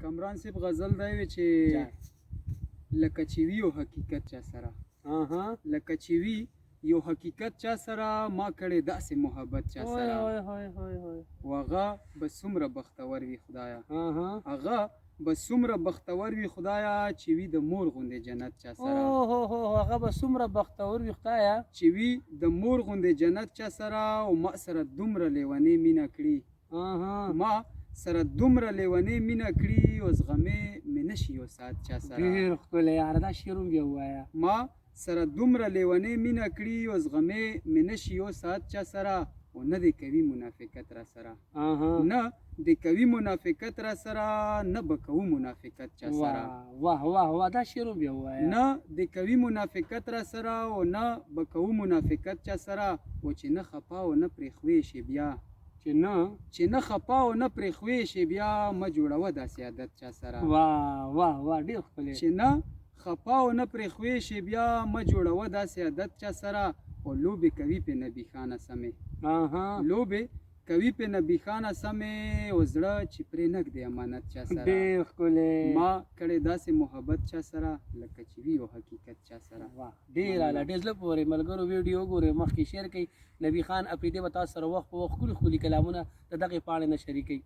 کامران صاحب غزل دا وی چې لکه چې وي یو حقیقت چا سره لکه چې وي یو حقیقت چا سره ما کړی داسې محبت چا سره و هغه به څومره بختور وي خدایه هغه به څومره بختور وي خدایه چې وي د مور غوندې جنت چا سره هغه به څومره بختور وي خدایه چې وي د مور غوندې جنت چا سره او ما سره دومره لیونې مینه کړي ما سره دومره لیونې مینه کړي او زغمې مې نشي یو ساعت چا سره ډېر ښکلی یاره دا شعر هم بیا ووایه ما سره دومره لیونې مینه کړي او زغمې مې نشي یو ساعت چا سره او نه دې کوي منافقت را سره نه دې کوي منافقت را سره نه به کوو منافقت چا سره واه واه واه دا شعر هم بیا ووایه نه دې کوي منافقت را سره او نه به کوو منافقت چا سره او چې نه خفا او نه پرې خوی شي بیا چې نه خفا او نه پرې خوی شي بیا مه جوړوه داسې عادت چا سره واه واه واه ډېر ښکلی چې نه خفا او نه پرې خوی شي بیا مه جوړوه داسې عادت چا سره او لوبې کوي پې نبي خانه سمې لوبې کوي پې نبي خانه سمې او زړه چې پرې نږدې امانت چا سره ډېر ښکلی ما کړی داسې محبت چا سره لکه چې وي یو حقیقت چا سره ډېر اعلی ډېر زړه پورې ملګرو ویډیو ګورئ مخکې شیر کوئ نبي خان اپریدي به تاسو سره وخت په وخت ښکلي ښکلي کلامونه د دغې پاڼې نه شریکوي